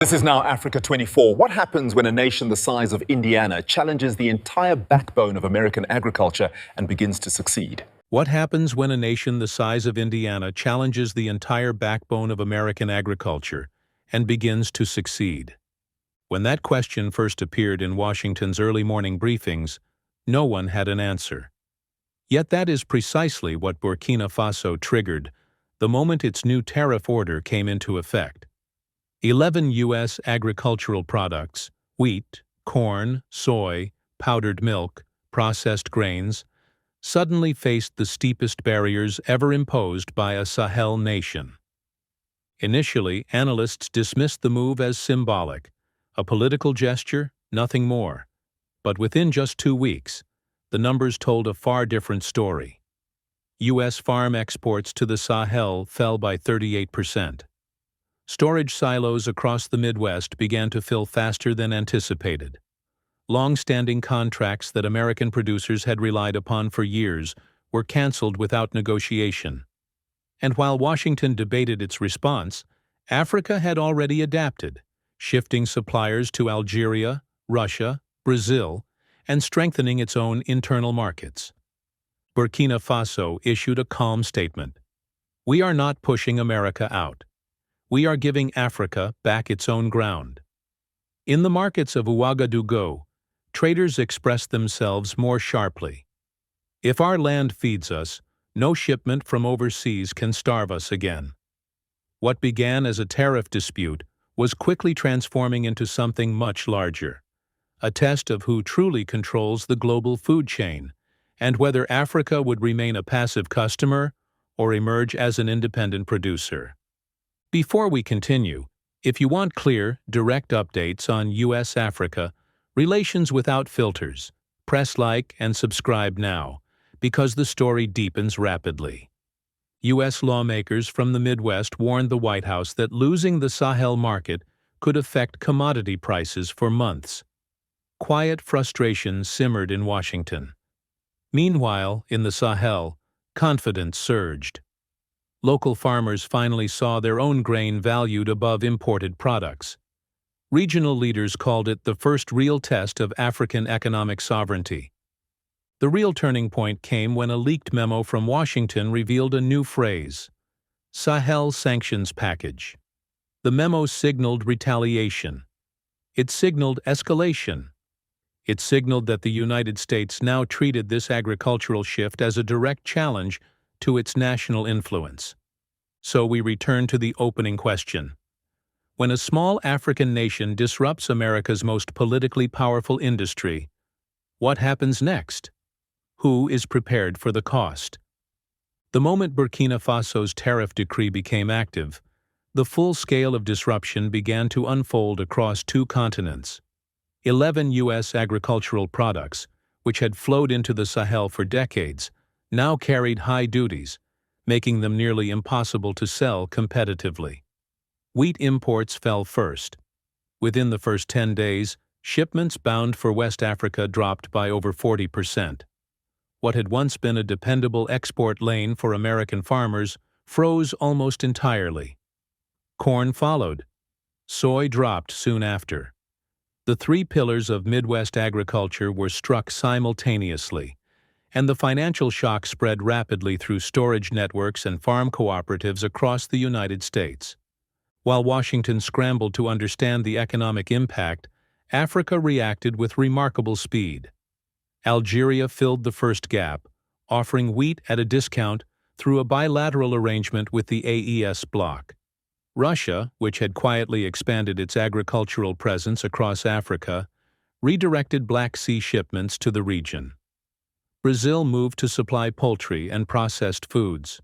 This is now Africa 24. What happens when a nation the size of Indiana challenges the entire backbone of American agriculture and begins to succeed? What happens when a nation the size of Indiana challenges the entire backbone of American agriculture and begins to succeed? When that question first appeared in Washington's early morning briefings, no one had an answer. Yet that is precisely what Burkina Faso triggered the moment its new tariff order came into effect. 11 U.S. agricultural products, wheat, corn, soy, powdered milk, processed grains, suddenly faced the steepest barriers ever imposed by a Sahel nation. Initially, analysts dismissed the move as symbolic, a political gesture, nothing more. But within just 2 weeks, the numbers told a far different story. U.S. farm exports to the Sahel fell by 38%. Storage silos across the Midwest began to fill faster than anticipated. Long-standing contracts that American producers had relied upon for years were canceled without negotiation. And while Washington debated its response, Africa had already adapted, shifting suppliers to Algeria, Russia, Brazil, and strengthening its own internal markets. Burkina Faso issued a calm statement. "We are not pushing America out. We are giving Africa back its own ground." In the markets of Ouagadougou, traders expressed themselves more sharply. "If our land feeds us, no shipment from overseas can starve us again." What began as a tariff dispute was quickly transforming into something much larger, a test of who truly controls the global food chain, and whether Africa would remain a passive customer or emerge as an independent producer. Before we continue, if you want clear, direct updates on U.S.-Africa relations without filters, press like and subscribe now, because the story deepens rapidly. U.S. lawmakers from the Midwest warned the White House that losing the Sahel market could affect commodity prices for months. Quiet frustration simmered in Washington. Meanwhile, in the Sahel, confidence surged. Local farmers finally saw their own grain valued above imported products. Regional leaders called it the first real test of African economic sovereignty. The real turning point came when a leaked memo from Washington revealed a new phrase: Sahel Sanctions Package. The memo signaled retaliation. It signaled escalation. It signaled that the United States now treated this agricultural shift as a direct challenge to its national influence. So we return to the opening question. When a small African nation disrupts America's most politically powerful industry, what happens next? Who is prepared for the cost? The moment Burkina Faso's tariff decree became active, the full scale of disruption began to unfold across 2 continents. 11 U.S. agricultural products, which had flowed into the Sahel for decades, now carried high duties, making them nearly impossible to sell competitively. Wheat imports fell first. Within the first 10 days, shipments bound for West Africa dropped by over 40%. What had once been a dependable export lane for American farmers froze almost entirely. Corn followed. Soy dropped soon after. The 3 pillars of Midwest agriculture were struck simultaneously, and the financial shock spread rapidly through storage networks and farm cooperatives across the United States. While Washington scrambled to understand the economic impact, Africa reacted with remarkable speed. Algeria filled the first gap, offering wheat at a discount through a bilateral arrangement with the AES bloc. Russia, which had quietly expanded its agricultural presence across Africa, redirected Black Sea shipments to the region. Brazil moved to supply poultry and processed foods.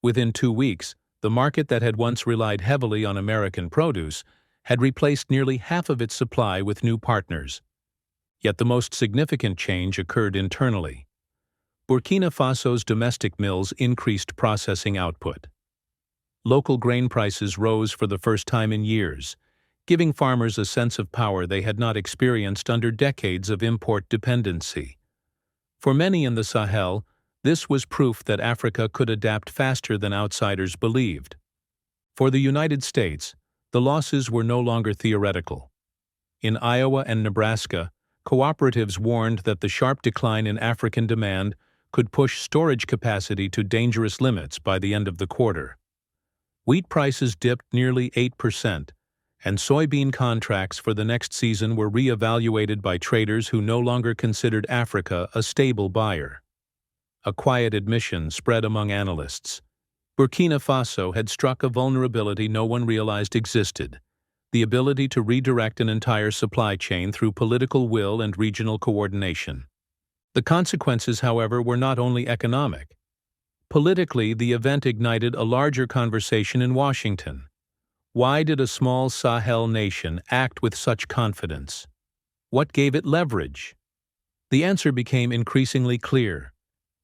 Within 2 weeks, the market that had once relied heavily on American produce had replaced nearly half of its supply with new partners. Yet the most significant change occurred internally. Burkina Faso's domestic mills increased processing output. Local grain prices rose for the first time in years, giving farmers a sense of power they had not experienced under decades of import dependency. For many in the Sahel, this was proof that Africa could adapt faster than outsiders believed. For the United States, the losses were no longer theoretical. In Iowa and Nebraska, cooperatives warned that the sharp decline in African demand could push storage capacity to dangerous limits by the end of the quarter. Wheat prices dipped nearly 8%, and soybean contracts for the next season were re-evaluated by traders who no longer considered Africa a stable buyer. A quiet admission spread among analysts. Burkina Faso had struck a vulnerability no one realized existed: the ability to redirect an entire supply chain through political will and regional coordination. The consequences, however, were not only economic. Politically, the event ignited a larger conversation in Washington. Why did a small Sahel nation act with such confidence? What gave it leverage? The answer became increasingly clear.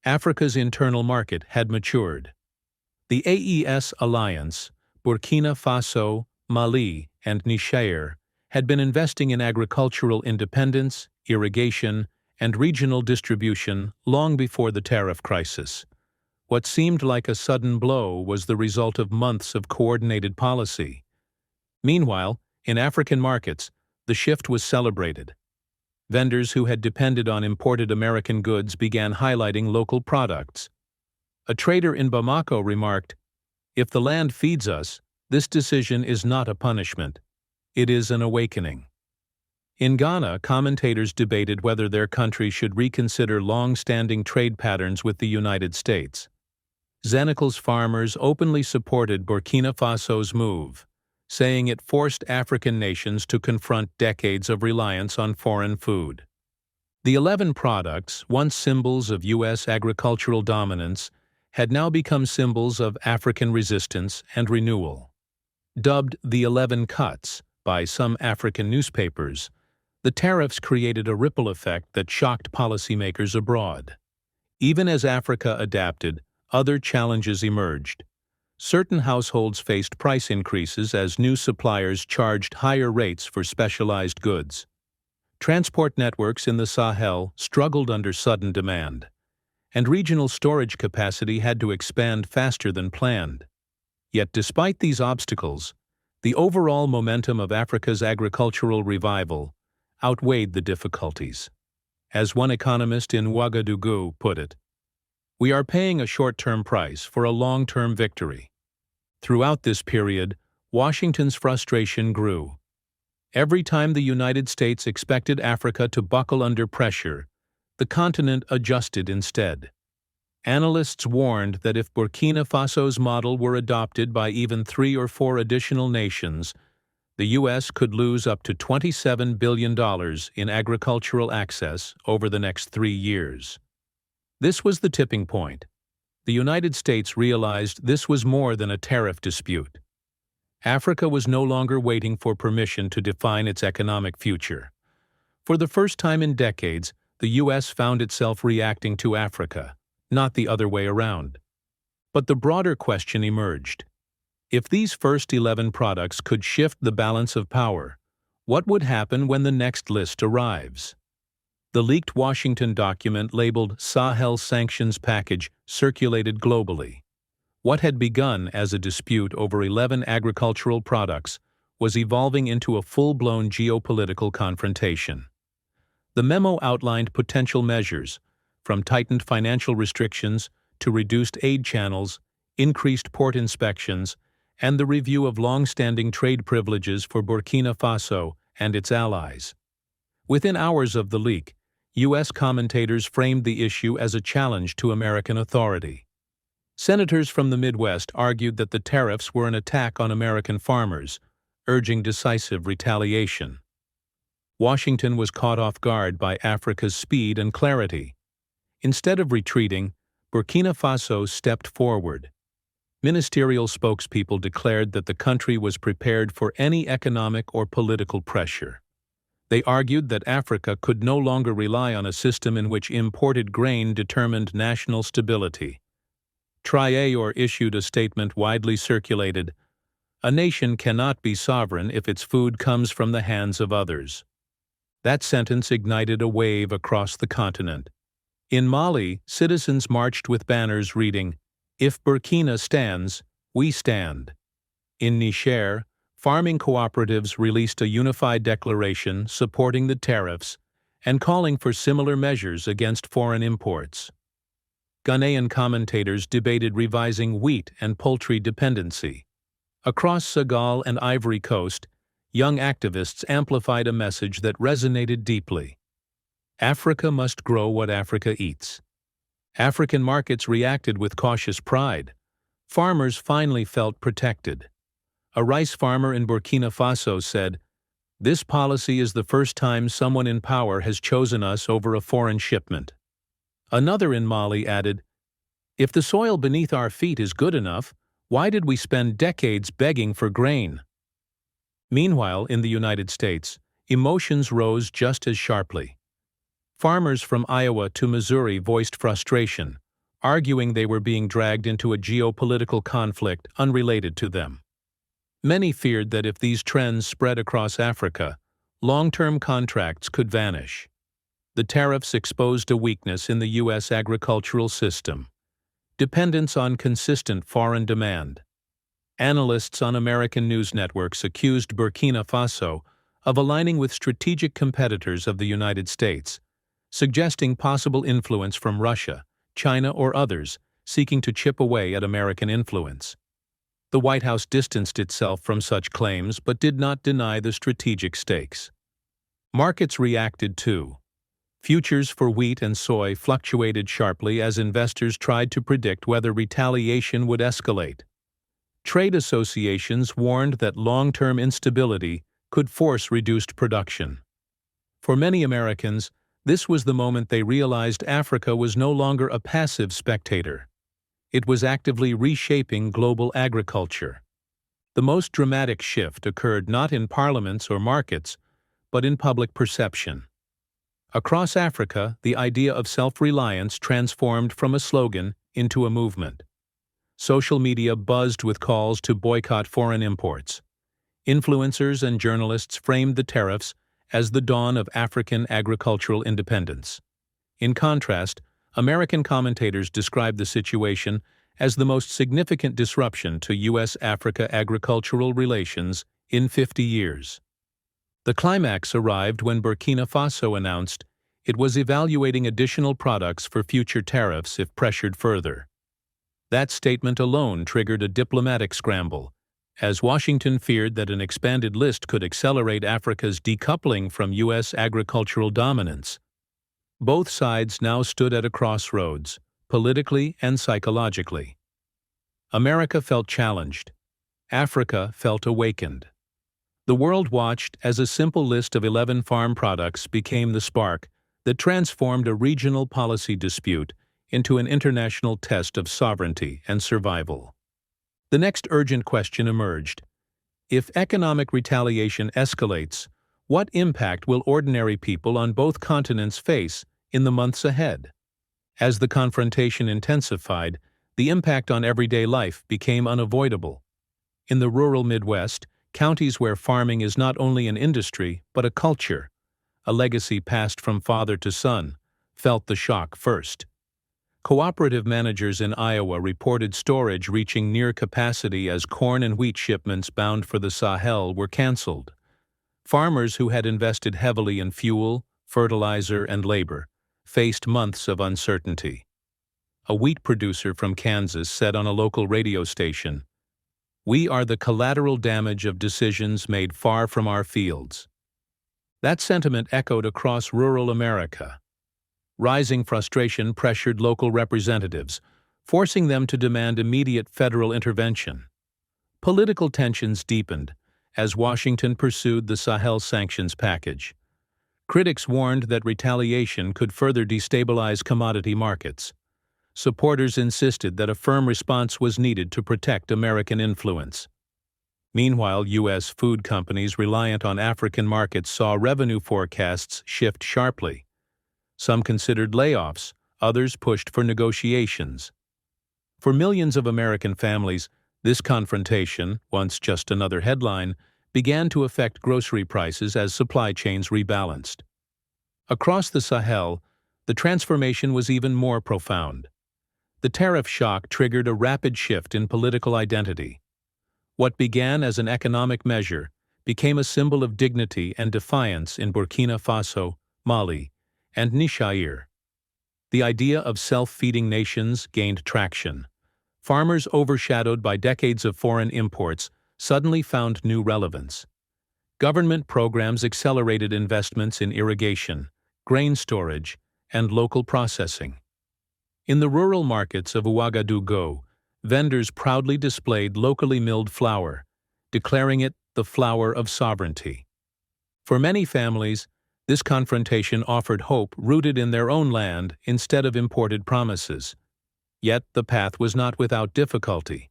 Africa's internal market had matured. The AES alliance, Burkina Faso, Mali, and Niger, had been investing in agricultural independence, irrigation, and regional distribution long before the tariff crisis. What seemed like a sudden blow was the result of months of coordinated policy. Meanwhile, in African markets, the shift was celebrated. Vendors who had depended on imported American goods began highlighting local products. A trader in Bamako remarked, "If the land feeds us, this decision is not a punishment. It is an awakening." In Ghana, commentators debated whether their country should reconsider long-standing trade patterns with the United States. Senecal's farmers openly supported Burkina Faso's move, saying it forced African nations to confront decades of reliance on foreign food. The 11 products, once symbols of U.S. agricultural dominance, had now become symbols of African resistance and renewal. Dubbed the 11 Cuts by some African newspapers, the tariffs created a ripple effect that shocked policymakers abroad. Even as Africa adapted, other challenges emerged. Certain households faced price increases as new suppliers charged higher rates for specialized goods. Transport networks in the Sahel struggled under sudden demand, and regional storage capacity had to expand faster than planned. Yet despite these obstacles, the overall momentum of Africa's agricultural revival outweighed the difficulties. As one economist in Ouagadougou put it, "We are paying a short-term price for a long-term victory." Throughout this period, Washington's frustration grew. Every time the United States expected Africa to buckle under pressure, the continent adjusted instead. Analysts warned that if Burkina Faso's model were adopted by even 3 or 4 additional nations, the U.S. could lose up to $27 billion in agricultural access over the next 3 years. This was the tipping point. The United States realized this was more than a tariff dispute. Africa was no longer waiting for permission to define its economic future. For the first time in decades, the U.S. found itself reacting to Africa, not the other way around. But the broader question emerged. If these first 11 products could shift the balance of power, what would happen when the next list arrives? The leaked Washington document labeled Sahel Sanctions Package circulated globally. What had begun as a dispute over 11 agricultural products was evolving into a full-blown geopolitical confrontation. The memo outlined potential measures, from tightened financial restrictions to reduced aid channels, increased port inspections, and the review of long-standing trade privileges for Burkina Faso and its allies. Within hours of the leak, U.S. commentators framed the issue as a challenge to American authority. Senators from the Midwest argued that the tariffs were an attack on American farmers, urging decisive retaliation. Washington was caught off guard by Africa's speed and clarity. Instead of retreating, Burkina Faso stepped forward. Ministerial spokespeople declared that the country was prepared for any economic or political pressure. They argued that Africa could no longer rely on a system in which imported grain determined national stability. Traore issued a statement widely circulated: "A nation cannot be sovereign if its food comes from the hands of others." That sentence ignited a wave across the continent. In Mali, citizens marched with banners reading, "If Burkina stands, we stand." In Niger, farming cooperatives released a unified declaration supporting the tariffs and calling for similar measures against foreign imports. Ghanaian commentators debated revising wheat and poultry dependency. Across Sahel and Ivory Coast, young activists amplified a message that resonated deeply. Africa must grow what Africa eats. African markets reacted with cautious pride. Farmers finally felt protected. A rice farmer in Burkina Faso said, "This policy is the first time someone in power has chosen us over a foreign shipment." Another in Mali added, "If the soil beneath our feet is good enough, why did we spend decades begging for grain?" Meanwhile, in the United States, emotions rose just as sharply. Farmers from Iowa to Missouri voiced frustration, arguing they were being dragged into a geopolitical conflict unrelated to them. Many feared that if these trends spread across Africa, long-term contracts could vanish. The tariffs exposed a weakness in the U.S. agricultural system: dependence on consistent foreign demand. Analysts on American news networks accused Burkina Faso of aligning with strategic competitors of the United States, suggesting possible influence from Russia, China, or others seeking to chip away at American influence. The White House distanced itself from such claims but did not deny the strategic stakes. Markets reacted too. Futures for wheat and soy fluctuated sharply as investors tried to predict whether retaliation would escalate. Trade associations warned that long-term instability could force reduced production. For many Americans, this was the moment they realized Africa was no longer a passive spectator. It was actively reshaping global agriculture. The most dramatic shift occurred not in parliaments or markets, but in public perception. Across Africa, the idea of self-reliance transformed from a slogan into a movement. Social media buzzed with calls to boycott foreign imports. Influencers and journalists framed the tariffs as the dawn of African agricultural independence. In contrast, American commentators described the situation as the most significant disruption to U.S.-Africa agricultural relations in 50 years. The climax arrived when Burkina Faso announced it was evaluating additional products for future tariffs if pressured further. That statement alone triggered a diplomatic scramble, as Washington feared that an expanded list could accelerate Africa's decoupling from U.S. agricultural dominance. Both sides now stood at a crossroads, politically and psychologically. America felt challenged. Africa felt awakened. The world watched as a simple list of 11 farm products became the spark that transformed a regional policy dispute into an international test of sovereignty and survival. The next urgent question emerged. If economic retaliation escalates, what impact will ordinary people on both continents face in the months ahead? As the confrontation intensified, the impact on everyday life became unavoidable. In the rural Midwest, counties where farming is not only an industry but a culture, a legacy passed from father to son, felt the shock first. Cooperative managers in Iowa reported storage reaching near capacity as corn and wheat shipments bound for the Sahel were canceled. Farmers who had invested heavily in fuel, fertilizer, and labor faced months of uncertainty. A wheat producer from Kansas said on a local radio station, "We are the collateral damage of decisions made far from our fields." That sentiment echoed across rural America. Rising frustration pressured local representatives, forcing them to demand immediate federal intervention. Political tensions deepened as Washington pursued the Sahel sanctions package. Critics warned that retaliation could further destabilize commodity markets. Supporters insisted that a firm response was needed to protect American influence. Meanwhile, U.S. food companies reliant on African markets saw revenue forecasts shift sharply. Some considered layoffs, others pushed for negotiations. For millions of American families, this confrontation, once just another headline, began to affect grocery prices as supply chains rebalanced. Across the Sahel, the transformation was even more profound. The tariff shock triggered a rapid shift in political identity. What began as an economic measure became a symbol of dignity and defiance in Burkina Faso, Mali, and Niger. The idea of self-feeding nations gained traction. Farmers overshadowed by decades of foreign imports suddenly found new relevance. Government programs accelerated investments in irrigation, grain storage, and local processing. In the rural markets of Ouagadougou, vendors proudly displayed locally milled flour, declaring it the flour of sovereignty. For many families, this confrontation offered hope rooted in their own land instead of imported promises. Yet the path was not without difficulty.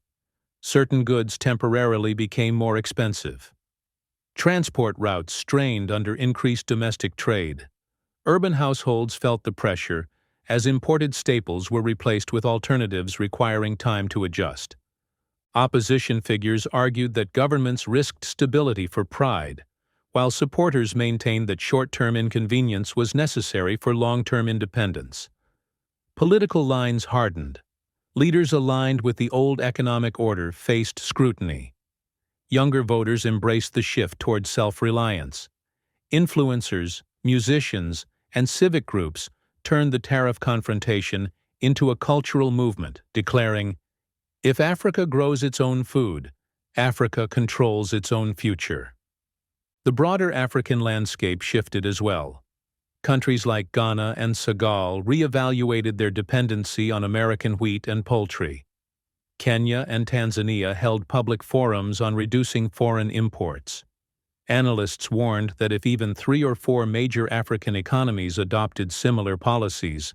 Certain goods temporarily became more expensive. Transport routes strained under increased domestic trade. Urban households felt the pressure as imported staples were replaced with alternatives requiring time to adjust. Opposition figures argued that governments risked stability for pride, while supporters maintained that short-term inconvenience was necessary for long-term independence. Political lines hardened. Leaders aligned with the old economic order faced scrutiny. Younger voters embraced the shift toward self-reliance. Influencers, musicians, and civic groups turned the tariff confrontation into a cultural movement, declaring, "If Africa grows its own food, Africa controls its own future." The broader African landscape shifted as well. Countries like Ghana and Senegal re-evaluated their dependency on American wheat and poultry. Kenya and Tanzania held public forums on reducing foreign imports. Analysts warned that if even 3 or 4 major African economies adopted similar policies,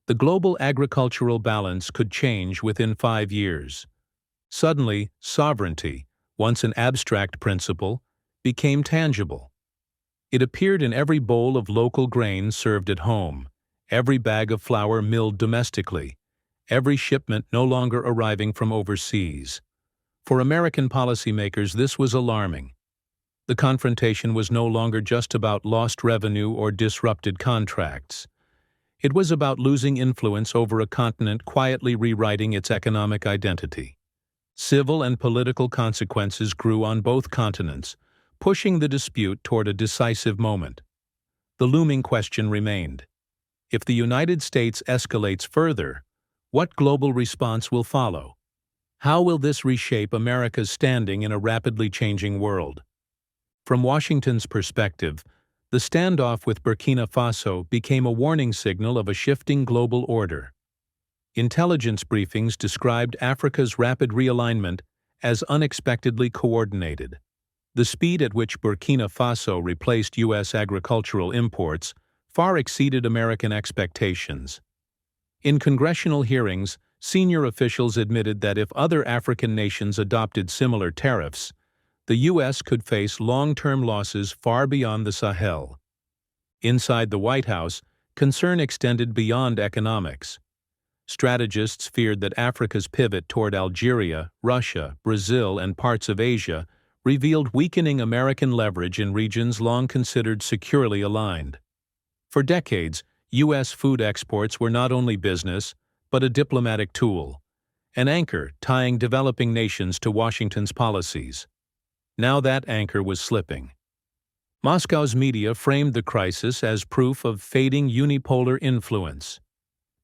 the global agricultural balance could change within 5 years. Suddenly, sovereignty, once an abstract principle, became tangible. It appeared in every bowl of local grain served at home, every bag of flour milled domestically, every shipment no longer arriving from overseas. For American policymakers, this was alarming. The confrontation was no longer just about lost revenue or disrupted contracts. It was about losing influence over a continent quietly rewriting its economic identity. Civil and political consequences grew on both continents, pushing the dispute toward a decisive moment. The looming question remained: if the United States escalates further, what global response will follow? How will this reshape America's standing in a rapidly changing world? From Washington's perspective, the standoff with Burkina Faso became a warning signal of a shifting global order. Intelligence briefings described Africa's rapid realignment as unexpectedly coordinated. The speed at which Burkina Faso replaced U.S. agricultural imports far exceeded American expectations. In congressional hearings, senior officials admitted that if other African nations adopted similar tariffs, the U.S. could face long-term losses far beyond the Sahel. Inside the White House, concern extended beyond economics. Strategists feared that Africa's pivot toward Algeria, Russia, Brazil, and parts of Asia revealed weakening American leverage in regions long considered securely aligned. For decades, U.S. food exports were not only business, but a diplomatic tool, an anchor tying developing nations to Washington's policies. Now that anchor was slipping. Moscow's media framed the crisis as proof of fading unipolar influence.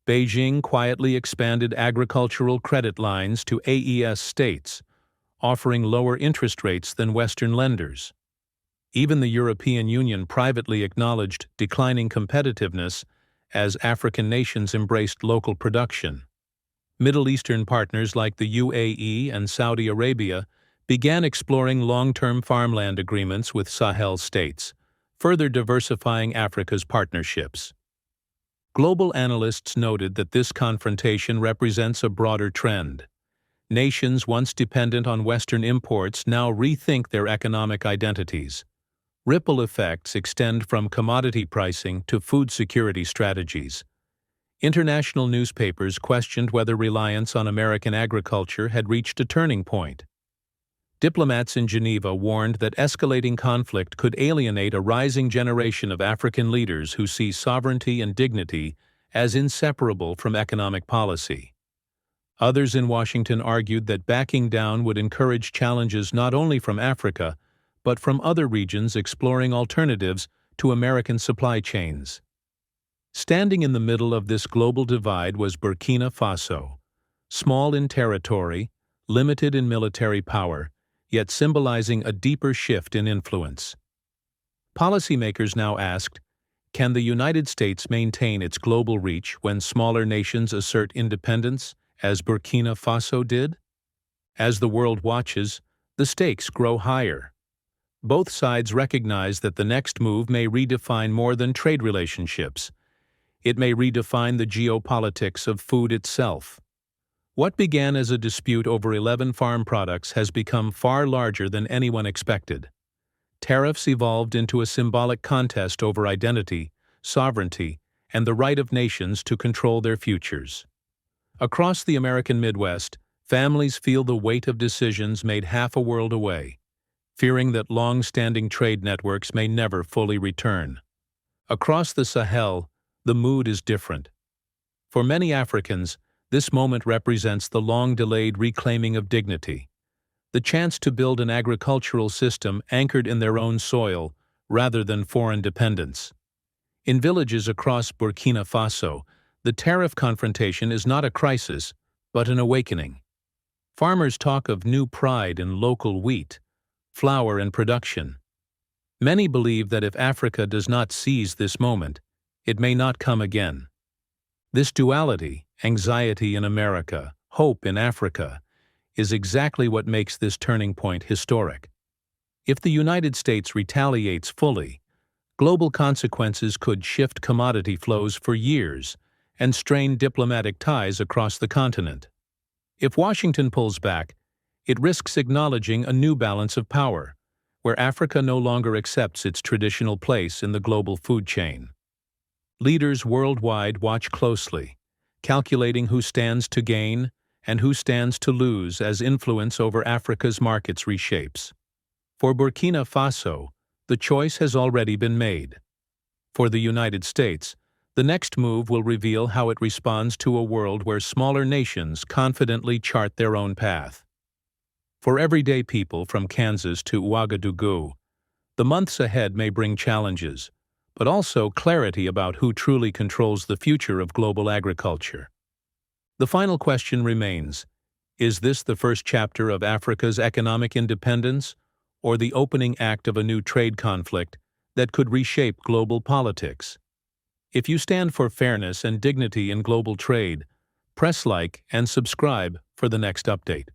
Beijing quietly expanded agricultural credit lines to AES states, offering lower interest rates than Western lenders. Even the European Union privately acknowledged declining competitiveness as African nations embraced local production. Middle Eastern partners like the UAE and Saudi Arabia began exploring long-term farmland agreements with Sahel states, further diversifying Africa's partnerships. Global analysts noted that this confrontation represents a broader trend. Nations once dependent on Western imports now rethink their economic identities. Ripple effects extend from commodity pricing to food security strategies. International newspapers questioned whether reliance on American agriculture had reached a turning point. Diplomats in Geneva warned that escalating conflict could alienate a rising generation of African leaders who see sovereignty and dignity as inseparable from economic policy. Others in Washington argued that backing down would encourage challenges not only from Africa, but from other regions exploring alternatives to American supply chains. Standing in the middle of this global divide was Burkina Faso, small in territory, limited in military power, yet symbolizing a deeper shift in influence. Policymakers now asked, can the United States maintain its global reach when smaller nations assert independence, as Burkina Faso did? As the world watches, the stakes grow higher. Both sides recognize that the next move may redefine more than trade relationships. It may redefine the geopolitics of food itself. What began as a dispute over 11 farm products has become far larger than anyone expected. Tariffs evolved into a symbolic contest over identity, sovereignty, and the right of nations to control their futures. Across the American Midwest, families feel the weight of decisions made half a world away, fearing that long-standing trade networks may never fully return. Across the Sahel, the mood is different. For many Africans, this moment represents the long-delayed reclaiming of dignity, the chance to build an agricultural system anchored in their own soil rather than foreign dependence. In villages across Burkina Faso, the tariff confrontation is not a crisis, but an awakening. Farmers talk of new pride in local wheat, flour, and production. Many believe that if Africa does not seize this moment, it may not come again. This duality, anxiety in America, hope in Africa, is exactly what makes this turning point historic. If the United States retaliates fully, global consequences could shift commodity flows for years and strain diplomatic ties across the continent. If Washington pulls back, it risks acknowledging a new balance of power, where Africa no longer accepts its traditional place in the global food chain. Leaders worldwide watch closely, calculating who stands to gain and who stands to lose as influence over Africa's markets reshapes. For Burkina Faso, the choice has already been made. For the United States, the next move will reveal how it responds to a world where smaller nations confidently chart their own path. For everyday people from Kansas to Ouagadougou, the months ahead may bring challenges, but also clarity about who truly controls the future of global agriculture. The final question remains, is this the first chapter of Africa's economic independence, or the opening act of a new trade conflict that could reshape global politics? If you stand for fairness and dignity in global trade, press like and subscribe for the next update.